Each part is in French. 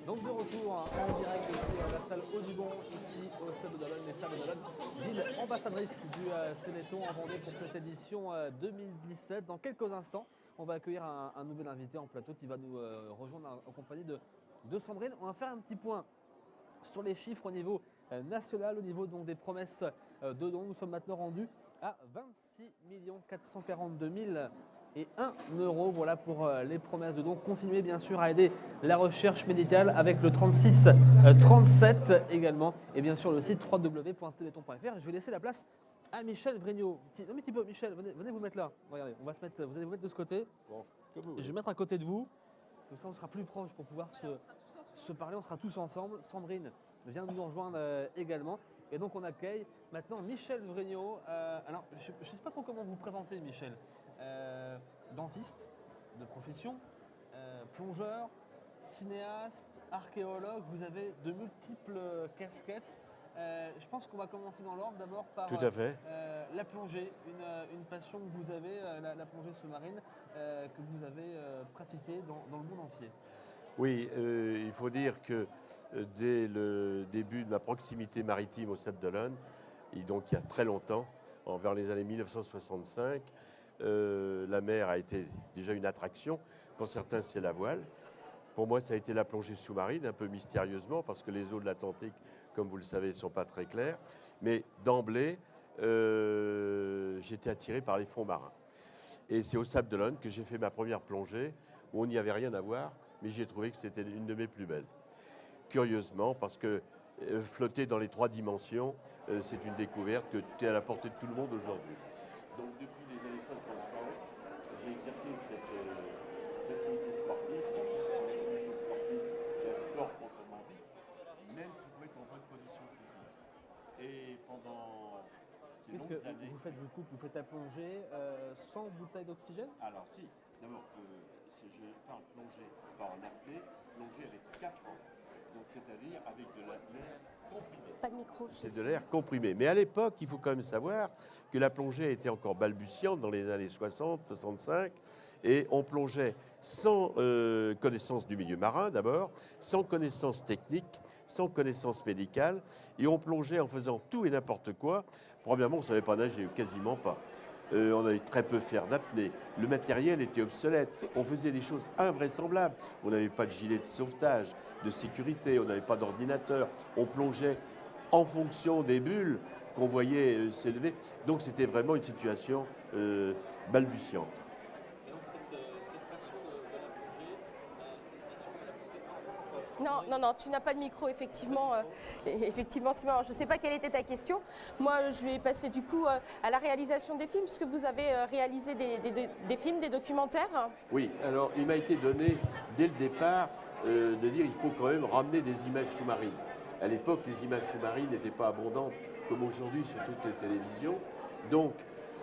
Donc de retour en direct depuis la salle Audubon, ici au Sable d'Olonne, les Sables d'Olonne, ville ambassadrice du Téléthon en Vendée pour cette édition 2017. Dans quelques instants, on va accueillir un nouvel invité en plateau qui va nous rejoindre en compagnie de Sandrine. On va faire un petit point sur les chiffres au niveau national, au niveau donc, des promesses de dons. Nous sommes maintenant rendus à 26 442 001 euros. Voilà pour les promesses de dons. Continuez bien sûr à aider la recherche médicale avec le 36 37 également. Et bien sûr le site www.téléthon.fr. Je vais laisser la place à Michel Vrignot. Non mais Thibaut, Michel, venez vous mettre là. Regardez, on va se mettre, vous allez vous mettre de ce côté. Bon, Je vais mettre à côté de vous. Comme ça on sera plus proche pour pouvoir se parler. On sera tous ensemble. Sandrine vient de nous rejoindre également. Et donc on accueille maintenant Michel Vrignot. Alors je ne sais pas trop comment vous présenter Michel. Dentiste de profession, plongeur, cinéaste, archéologue. Vous avez de multiples casquettes. Je pense qu'on va commencer dans l'ordre d'abord par tout à fait. la plongée, une passion que vous avez, la plongée sous-marine, que vous avez pratiquée dans le monde entier. Oui, il faut dire que dès le début de ma proximité maritime au Sable d'Olonne, et donc il y a très longtemps, vers les années 1965, la mer a été déjà une attraction. Pour certains, c'est la voile. Pour moi, ça a été la plongée sous-marine, un peu mystérieusement, parce que les eaux de l'Atlantique, comme vous le savez, ne sont pas très claires. Mais d'emblée, j'étais attiré par les fonds marins. Et c'est au Sable d'Olonne que j'ai fait ma première plongée, où on n'y avait rien à voir, mais j'ai trouvé que c'était une de mes plus belles. Curieusement, parce que flotter dans les 3 dimensions, c'est une découverte qui est à la portée de tout le monde aujourd'hui. Donc depuis les années 65, j'ai exercé cette activité sportive. C'est une activité sportive et un sport proprement dit, même s'il faut être en bonne condition physique. Et pendant ces Qu'est-ce que longues années... vous faites du coup? Vous faites la plongée sans bouteille d'oxygène? Alors si, d'abord, si je parle plongée, pas en apnée, plongée avec scaphandre. Donc c'est-à-dire avec de l'air comprimé. Pas de micro. C'est de l'air comprimé. Mais à l'époque, il faut quand même savoir que la plongée était encore balbutiante dans les années 60, 65, et on plongeait sans connaissance du milieu marin d'abord, sans connaissance technique, sans connaissance médicale, et on plongeait en faisant tout et n'importe quoi. Premièrement, on ne savait pas nager, quasiment pas. On avait très peu faire d'apnée. Le matériel était obsolète. On faisait des choses invraisemblables. On n'avait pas de gilet de sauvetage, de sécurité. On n'avait pas d'ordinateur. On plongeait en fonction des bulles qu'on voyait s'élever. Donc c'était vraiment une situation balbutiante. Et donc cette passion de la plongée, Non, tu n'as pas de micro, effectivement. Effectivement, Simon. Alors, je ne sais pas quelle était ta question. Moi, je vais passer du coup à la réalisation des films, parce que vous avez réalisé des films, des documentaires. Oui, alors il m'a été donné dès le départ de dire qu'il faut quand même ramener des images sous-marines. À l'époque, les images sous-marines n'étaient pas abondantes comme aujourd'hui sur toutes les télévisions. Donc,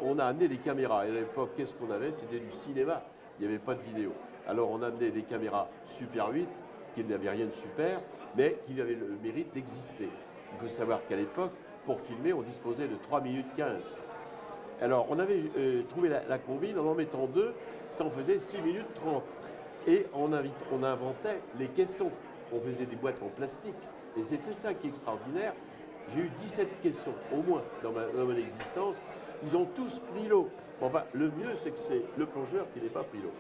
on a amené des caméras. Et à l'époque, qu'est-ce qu'on avait? C'était du cinéma. Il n'y avait pas de vidéo. Alors, on a amené des caméras Super 8 qui n'avaient rien de super, mais qui avaient le mérite d'exister. Il faut savoir qu'à l'époque, pour filmer, on disposait de 3 minutes 15. Alors, on avait trouvé la combine, en mettant 2, ça en faisait 6 minutes 30. Et on inventait les caissons. On faisait des boîtes en plastique. Et c'était ça qui est extraordinaire. J'ai eu 17 caissons, au moins, dans mon existence. Ils ont tous pris l'eau. Enfin, le mieux, c'est que c'est le plongeur qui n'ait pas pris l'eau.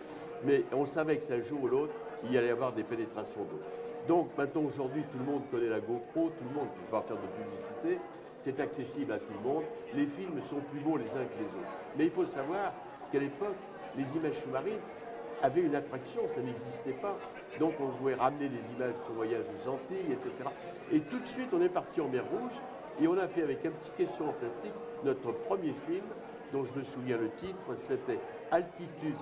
Mais on savait que c'est un jour ou l'autre, il y allait y avoir des pénétrations d'eau. Donc, maintenant, aujourd'hui, tout le monde connaît la GoPro, tout le monde, je ne vais pas faire de publicité, c'est accessible à tout le monde. Les films sont plus beaux les uns que les autres. Mais il faut savoir qu'à l'époque, les images sous-marines avaient une attraction, ça n'existait pas. Donc, on pouvait ramener des images sur voyage aux Antilles, etc. Et tout de suite, on est parti en mer Rouge et on a fait avec un petit caisson en plastique notre premier film, dont je me souviens le titre, c'était Altitude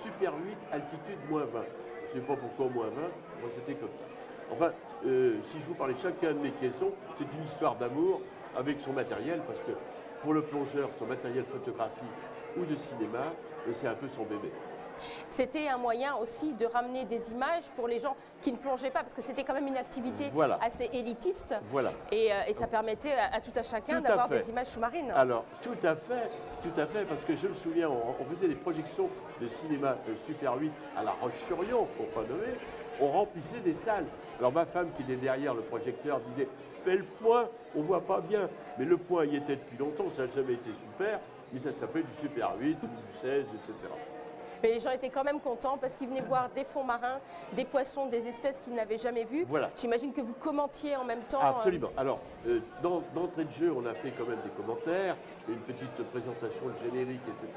Super 8, altitude moins 20. Je ne sais pas pourquoi moins 20, moi c'était comme ça. Enfin, si je vous parlais de chacun de mes caissons, c'est une histoire d'amour avec son matériel, parce que pour le plongeur, son matériel photographique ou de cinéma, c'est un peu son bébé. C'était un moyen aussi de ramener des images pour les gens qui ne plongeaient pas, parce que c'était quand même une activité assez élitiste. Voilà. Et ça permettait à tout à chacun d'avoir des images sous-marines. Alors, tout à fait, parce que je me souviens, on faisait des projections de cinéma Super 8 à La Roche-sur-Yon, pour ne pas nommer, on remplissait des salles. Alors ma femme qui était derrière le projecteur disait « fais le point, on voit pas bien ». Mais le point y était depuis longtemps, ça n'a jamais été super, mais ça s'appelait du Super 8 ou du 16, etc. Mais les gens étaient quand même contents parce qu'ils venaient voir des fonds marins, des poissons, des espèces qu'ils n'avaient jamais vues. Voilà. J'imagine que vous commentiez en même temps. Absolument. Alors, d'entrée de jeu, on a fait quand même des commentaires, une petite présentation de générique, etc.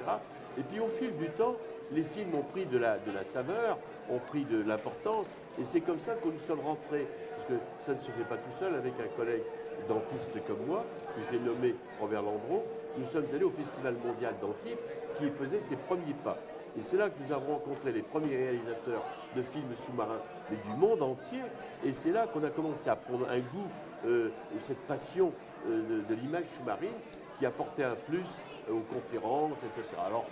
Et puis au fil du temps, les films ont pris de la saveur, ont pris de l'importance, et c'est comme ça que nous sommes rentrés, parce que ça ne se fait pas tout seul, avec un collègue dentiste comme moi, que je vais nommer Robert Landreau, nous sommes allés au Festival mondial d'Antibes, qui faisait ses premiers pas. Et c'est là que nous avons rencontré les premiers réalisateurs de films sous-marins, mais du monde entier. Et c'est là qu'on a commencé à prendre un goût, cette passion de l'image sous-marine qui apportait un plus aux conférences, etc. Alors,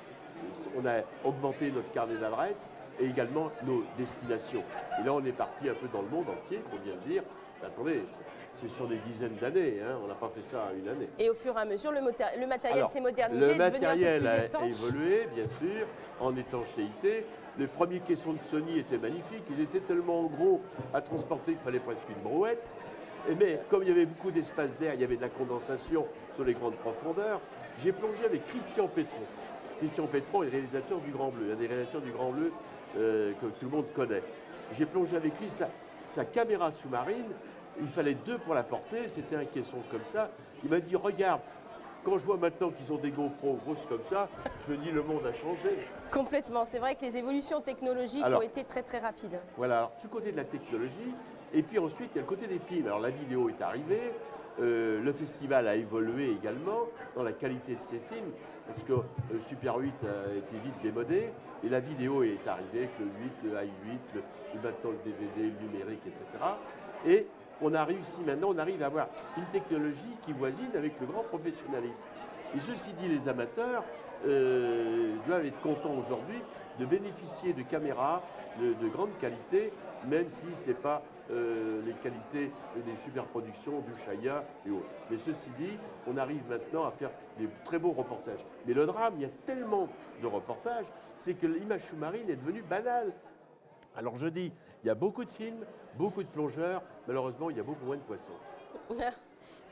on a augmenté notre carnet d'adresses et également nos destinations. Et là, on est parti un peu dans le monde entier, il faut bien le dire. Mais attendez, c'est sur des dizaines d'années, hein, on n'a pas fait ça en une année. Et au fur et à mesure, le matériel s'est modernisé, le est devenu un peu matériel plus a étanche. évolué, bien sûr, en étanchéité. Les premiers caissons de Sony étaient magnifiques, ils étaient tellement gros à transporter qu'il fallait presque une brouette. Mais comme il y avait beaucoup d'espace d'air, il y avait de la condensation sur les grandes profondeurs, j'ai plongé avec Christian Pétron. Christian Pétron est réalisateur du Grand Bleu, un des réalisateurs du Grand Bleu que tout le monde connaît. J'ai plongé avec lui sa caméra sous-marine, il fallait 2 pour la porter, c'était un caisson comme ça. Il m'a dit, regarde, quand je vois maintenant qu'ils ont des GoPro grosses comme ça, je me dis, le monde a changé. Complètement, c'est vrai que les évolutions technologiques ont été très très rapides. Voilà, alors, du côté de la technologie, et puis ensuite, il y a le côté des films. Alors la vidéo est arrivée, le festival a évolué également dans la qualité de ses films, parce que le Super 8 a été vite démodé, et la vidéo est arrivée avec le 8, le i8, et maintenant le DVD, le numérique, etc. Et on a réussi maintenant, on arrive à avoir une technologie qui voisine avec le grand professionnalisme. Et ceci dit, les amateurs doivent être contents aujourd'hui de bénéficier de caméras de grande qualité, même si ce n'est pas les qualités des superproductions du Shaya et autres. Mais ceci dit, on arrive maintenant à faire des très beaux reportages. Mais le drame, il y a tellement de reportages, c'est que l'image sous-marine est devenue banale. Alors je dis, il y a beaucoup de films, beaucoup de plongeurs, malheureusement il y a beaucoup moins de poissons.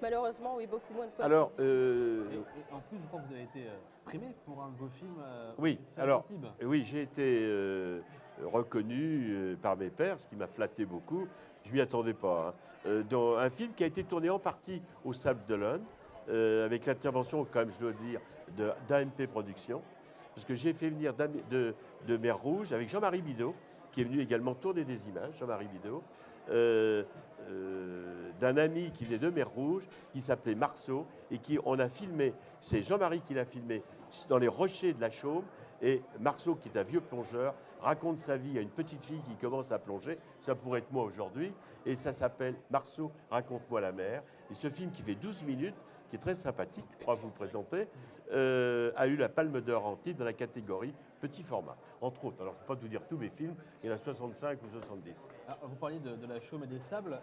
Malheureusement, oui, beaucoup moins de poissons. Alors, et en plus, je crois que vous avez été primé pour un de vos films. oui, sur alors, Antibes. oui, j'ai été reconnu par mes pairs, ce qui m'a flatté beaucoup. Je m'y attendais pas. Hein. Dans un film qui a été tourné en partie au Sable d'Olonne, avec l'intervention, quand même, je dois dire, d'AMP Productions, parce que j'ai fait venir de Mer Rouge avec Jean-Marie Bidot, qui est venu également tourner des images, Jean-Marie Bidot, d'un ami qui venait de Mer Rouge, qui s'appelait Marceau, et qui on a filmé, c'est Jean-Marie qui l'a filmé dans les rochers de la Chaume, et Marceau, qui est un vieux plongeur, raconte sa vie à une petite fille qui commence à plonger, ça pourrait être moi aujourd'hui, et ça s'appelle Marceau, raconte-moi la mer, et ce film qui fait 12 minutes, qui est très sympathique, je crois vous le présenter, a eu la Palme d'Or Antibes dans la catégorie petit format, entre autres. Alors je ne vais pas vous dire tous mes films, il y en a 65 ou 70. Alors, vous parliez de la Chaume et des sables.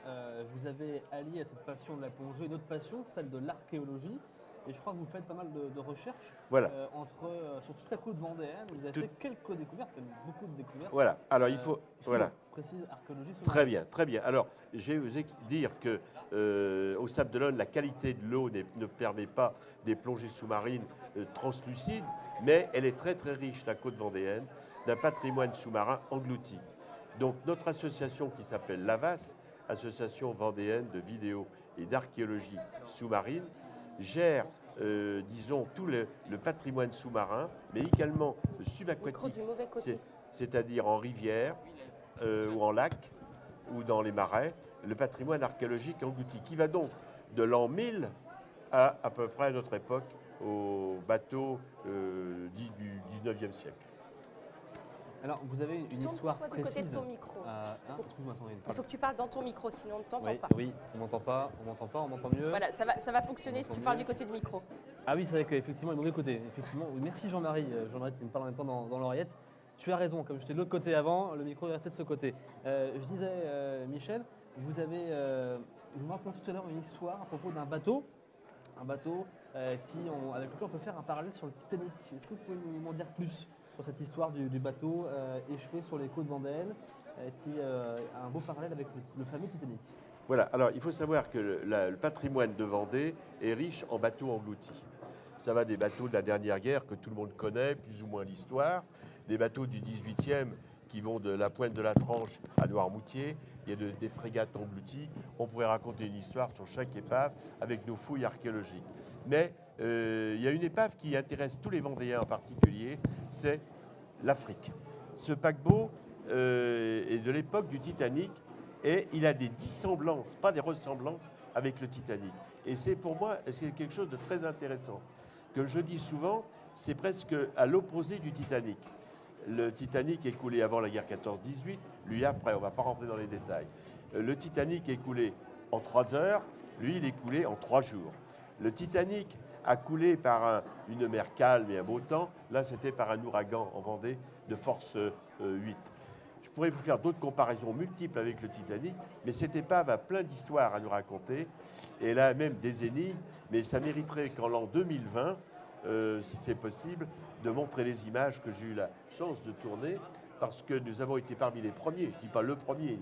Vous avez allié à cette passion de la plongée une autre passion, celle de l'archéologie. Et je crois que vous faites pas mal de recherches Voilà. sur toute la côte vendéenne. Vous avez fait quelques découvertes, beaucoup de découvertes. Voilà, alors il faut... voilà. Je précise archéologie. Très bien, très bien. Alors, je vais vous dire que au Sable d'Olonne, la qualité de l'eau ne permet pas des plongées sous-marines translucides, mais elle est très très riche, la côte vendéenne, d'un patrimoine sous-marin englouti. Donc notre association qui s'appelle l'AVAS, Association vendéenne de vidéo et d'archéologie sous-marine, gère, disons, tout le patrimoine sous-marin, mais également subaquatique, c'est-à-dire en rivière, ou en lac, ou dans les marais, le patrimoine archéologique englouti, qui va donc de l'an 1000 à peu près à notre époque, aux bateaux dits du 19e siècle. Alors, vous avez une histoire précise. Du côté de ton micro. Excuse-moi, Sandrine. Il faut que tu parles dans ton micro, sinon on ne t'entend pas. Oui, on m'entend pas, on m'entend mieux. Voilà, ça va fonctionner si tu parles du côté du micro. Ah oui, c'est vrai qu'effectivement, le mauvais côté. Effectivement, oui, merci Jean-Marie. Jean-Marie qui me parle en même temps dans l'oreillette. Tu as raison, comme j'étais de l'autre côté avant, le micro est resté de ce côté. Je disais, Michel, vous m'avez raconté tout à l'heure une histoire à propos d'un bateau. Un bateau avec lequel on peut faire un parallèle sur le Titanic. Est-ce que vous pouvez m'en dire plus sur cette histoire du bateau échoué sur les côtes vendéennes qui a un beau parallèle avec le fameux Titanic. Voilà, alors il faut savoir que le patrimoine de Vendée est riche en bateaux engloutis. Ça va des bateaux de la dernière guerre que tout le monde connaît, plus ou moins l'histoire, des bateaux du 18e qui vont de la pointe de la Tranche à Noirmoutier, il y a des frégates englouties. On pourrait raconter une histoire sur chaque épave avec nos fouilles archéologiques. Mais il y a une épave qui intéresse tous les Vendéens en particulier, c'est l'Afrique. Ce paquebot est de l'époque du Titanic et il a des dissemblances, pas des ressemblances avec le Titanic. Et c'est pour moi c'est quelque chose de très intéressant. Comme je dis souvent, c'est presque à l'opposé du Titanic. Le Titanic est coulé avant la guerre 14-18, lui après, on ne va pas rentrer dans les détails. Le Titanic est coulé en 3 heures, lui il est coulé en 3 jours. Le Titanic a coulé par une mer calme et un beau temps, là c'était par un ouragan en Vendée de force 8. Je pourrais vous faire d'autres comparaisons multiples avec le Titanic, mais cette épave a plein d'histoires à nous raconter, et elle a même des énigmes, mais ça mériterait qu'en l'an 2020, si c'est possible, de montrer les images que j'ai eu la chance de tourner, parce que nous avons été parmi les premiers, je ne dis pas le premier,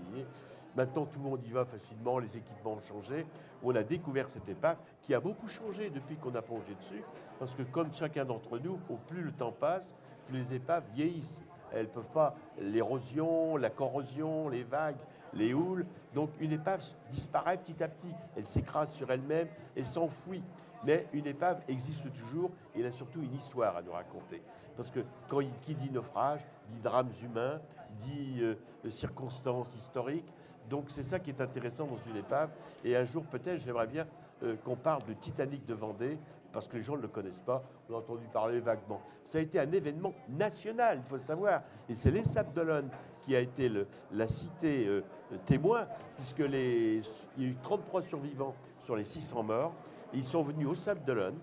maintenant tout le monde y va facilement, les équipements ont changé, on a découvert cette épave qui a beaucoup changé depuis qu'on a plongé dessus, parce que comme chacun d'entre nous, au plus le temps passe, plus les épaves vieillissent. Elles ne peuvent pas, l'érosion, la corrosion, les vagues, les houles. Donc une épave disparaît petit à petit. Elle s'écrase sur elle-même, elle s'enfuit. Mais une épave existe toujours et elle a surtout une histoire à nous raconter. Parce que qui dit naufrage, dit drames humains, dit circonstances historiques. Donc c'est ça qui est intéressant dans une épave. Et un jour peut-être j'aimerais bien qu'on parle de Titanic de Vendée, parce que les gens ne le connaissent pas, on a entendu parler vaguement. Ça a été un événement national, il faut savoir. Et c'est les Sables d'Olonne qui a été la cité témoin, puisque il y a eu 33 survivants sur les 600 morts. Et ils sont venus aux Sables d'Olonne.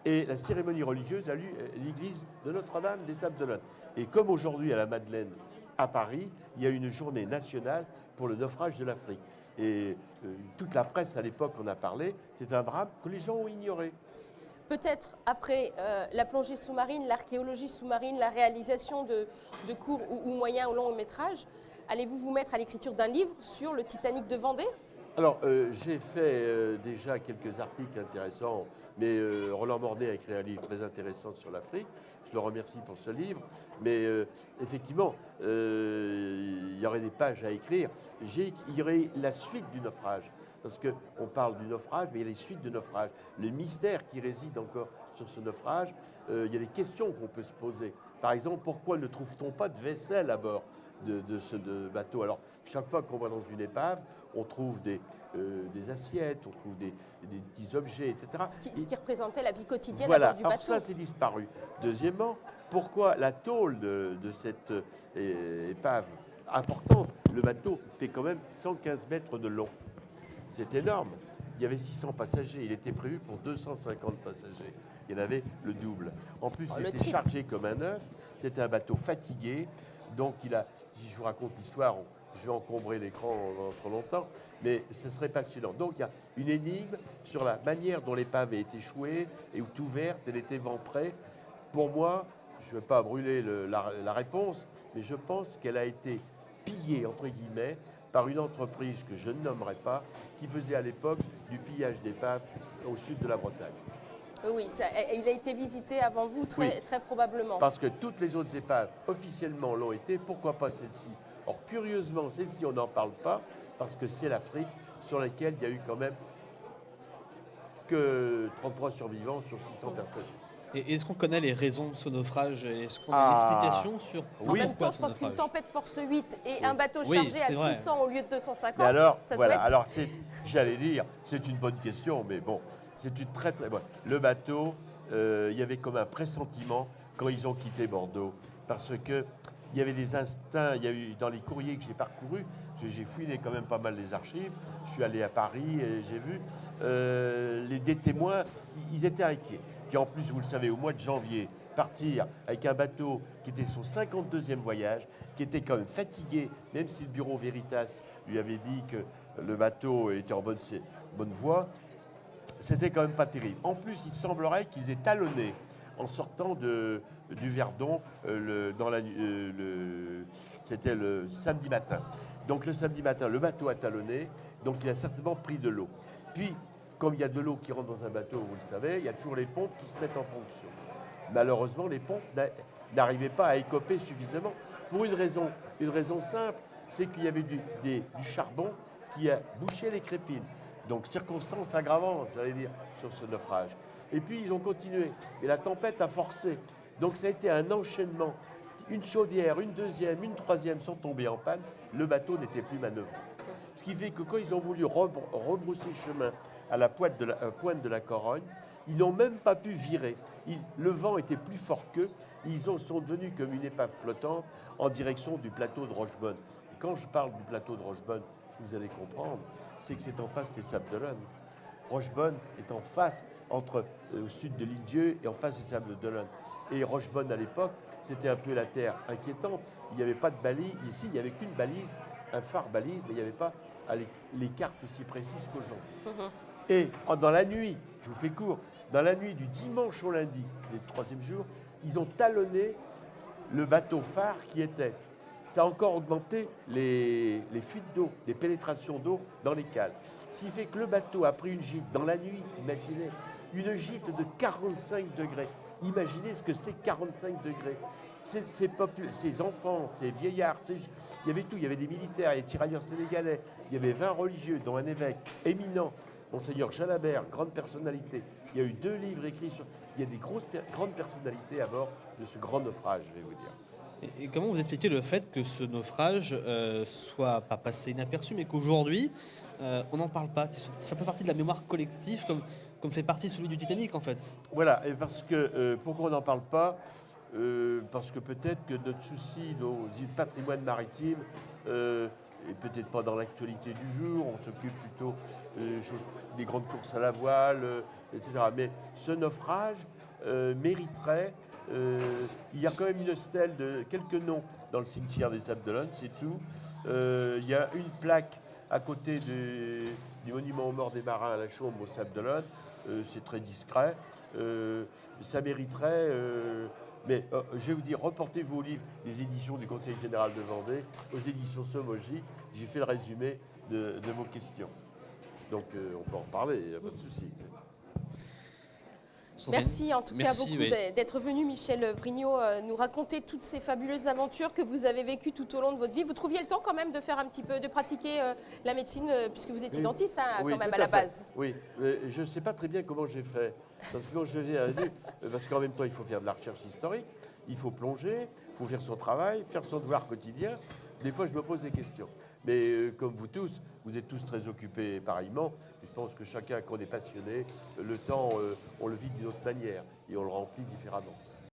Et la cérémonie religieuse a lieu à l'église de Notre-Dame des Sables d'Olonne. Et comme aujourd'hui à la Madeleine, à Paris, il y a une journée nationale pour le naufrage de l'Afrique. Et toute la presse à l'époque en a parlé. C'est un drame que les gens ont ignoré. Peut-être après la plongée sous-marine, l'archéologie sous-marine, la réalisation de courts ou moyens ou longs métrages, allez-vous vous mettre à l'écriture d'un livre sur le Titanic de Vendée ? Alors, j'ai fait déjà quelques articles intéressants, mais Roland Mornay a écrit un livre très intéressant sur l'Afrique. Je le remercie pour ce livre. Mais effectivement, il y aurait des pages à écrire. Il y aurait la suite du naufrage. Parce qu'on parle du naufrage, mais il y a les suites de naufrage. Le mystère qui réside encore sur ce naufrage, il y a des questions qu'on peut se poser. Par exemple, pourquoi ne trouve-t-on pas de vaisselle à bord de ce bateau? Alors, chaque fois qu'on va dans une épave, on trouve des assiettes, on trouve des petits objets, etc. Ce qui représentait la vie quotidienne voilà. à bord du bateau. Alors ça, c'est disparu. Deuxièmement, pourquoi la tôle de cette épave importante? Le bateau fait quand même 115 mètres de long. C'est énorme. Il y avait 600 passagers. Il était prévu pour 250 passagers. Il y en avait le double. En plus, il était chargé comme un œuf. C'était un bateau fatigué. Donc, si je vous raconte l'histoire, je vais encombrer l'écran trop longtemps, mais ce serait passionnant. Donc, il y a une énigme sur la manière dont l'épave a été échouée et ouverte, elle était ventrée. Pour moi, je ne veux pas brûler la réponse, mais je pense qu'elle a été pillée, entre guillemets, par une entreprise que je ne nommerai pas, qui faisait à l'époque du pillage d'épaves au sud de la Bretagne. Oui, il a été visité avant vous, très probablement. Parce que toutes les autres épaves, officiellement, l'ont été. Pourquoi pas celle-ci? Or, curieusement, celle-ci, on n'en parle pas, parce que c'est l'Afrique, sur laquelle il y a eu quand même que 33 survivants sur 600 passagers. Et est-ce qu'on connaît les raisons de ce naufrage? Est-ce qu'on a une explication sur En même temps, je pense qu'une tempête force 8 et un bateau chargé à 600 au lieu de 250, mais alors, ça voilà, doit être... alors j'allais dire, c'est une bonne question, mais bon, c'est une très très bonne. Le bateau, il y avait comme un pressentiment quand ils ont quitté Bordeaux, parce que il y avait des instincts, il y a eu dans les courriers que j'ai parcourus, j'ai fouillé quand même pas mal les archives, je suis allé à Paris et j'ai vu, des témoins, ils étaient inquiets. Puis en plus, vous le savez, au mois de janvier, partir avec un bateau qui était son 52e voyage, qui était quand même fatigué, même si le bureau Veritas lui avait dit que le bateau était en bonne voie, c'était quand même pas terrible. En plus, il semblerait qu'ils aient talonné en sortant du Verdon, c'était le samedi matin. Donc le samedi matin, le bateau a talonné, donc il a certainement pris de l'eau. Puis, comme il y a de l'eau qui rentre dans un bateau, vous le savez, il y a toujours les pompes qui se mettent en fonction. Malheureusement, les pompes n'arrivaient pas à écoper suffisamment pour une raison simple, c'est qu'il y avait du charbon qui a bouché les crépines. Donc, circonstance aggravante, j'allais dire, sur ce naufrage. Et puis, ils ont continué. Et la tempête a forcé. Donc, ça a été un enchaînement. Une chaudière, une deuxième, une troisième sont tombées en panne. Le bateau n'était plus manœuvré. Ce qui fait que quand ils ont voulu rebrousser chemin à la pointe de la Corogne, ils n'ont même pas pu virer. Le vent était plus fort qu'eux. Ils sont devenus comme une épave flottante en direction du plateau de Rochebonne. Et quand je parle du plateau de Rochebonne, vous allez comprendre, c'est que c'est en face des Sables d'Olonne. Rochebonne est en face, au sud de l'île-Dieu et en face des Sables d'Olonne. Et Rochebonne, à l'époque, c'était un peu la terre inquiétante. Il n'y avait pas de balise. Ici, il n'y avait qu'une balise, un phare balise, mais il n'y avait pas les cartes aussi précises qu'aujourd'hui. Et dans la nuit, je vous fais court, dans la nuit du dimanche au lundi, le troisième jour, ils ont talonné le bateau phare qui était. Ça a encore augmenté les fuites d'eau, les pénétrations d'eau dans les cales. Ce qui fait que le bateau a pris une gîte dans la nuit, imaginez, une gîte de 45 degrés. Imaginez ce que c'est 45 degrés. Ces enfants, ces vieillards, il y avait tout. Il y avait des militaires, il y avait des tirailleurs sénégalais, il y avait 20 religieux, dont un évêque éminent, Monseigneur Jalabert, grande personnalité. Il y a eu 2 livres écrits sur... Il y a des grandes personnalités à bord de ce grand naufrage, je vais vous dire. Et comment vous expliquez le fait que ce naufrage soit pas passé inaperçu, mais qu'aujourd'hui, on n'en parle pas, ça fait partie de la mémoire collective, comme fait partie celui du Titanic, en fait? Voilà, et parce que, pourquoi on n'en parle pas? Parce que peut-être que notre souci, nos patrimoines maritimes, et peut-être pas dans l'actualité du jour, on s'occupe plutôt des grandes courses à la voile, etc. Mais ce naufrage mériterait, il y a quand même une stèle de quelques noms dans le cimetière des Sables d'Olonne, c'est tout. Il y a une plaque à côté du monument aux morts des marins à la Chaume aux Sables d'Olonne, c'est très discret, ça mériterait... Mais je vais vous dire, reportez vos livres, les éditions du Conseil général de Vendée, aux éditions Sommogy. J'ai fait le résumé de vos questions. Donc on peut en parler, il n'y a pas de souci. Merci en tout cas beaucoup d'être venu, Michel Vrignot, nous raconter toutes ces fabuleuses aventures que vous avez vécues tout au long de votre vie. Vous trouviez le temps quand même de faire un petit peu, de pratiquer la médecine, puisque vous étiez dentiste oui, quand même à la base. Oui, je ne sais pas très bien comment j'ai fait. Parce que quand je viens parce qu'en même temps, il faut faire de la recherche historique, il faut plonger, il faut faire son travail, faire son devoir quotidien. Des fois, je me pose des questions. Mais comme vous tous, vous êtes tous très occupés pareillement. Je pense que chacun, quand on est passionné, le temps, on le vit d'une autre manière et on le remplit différemment.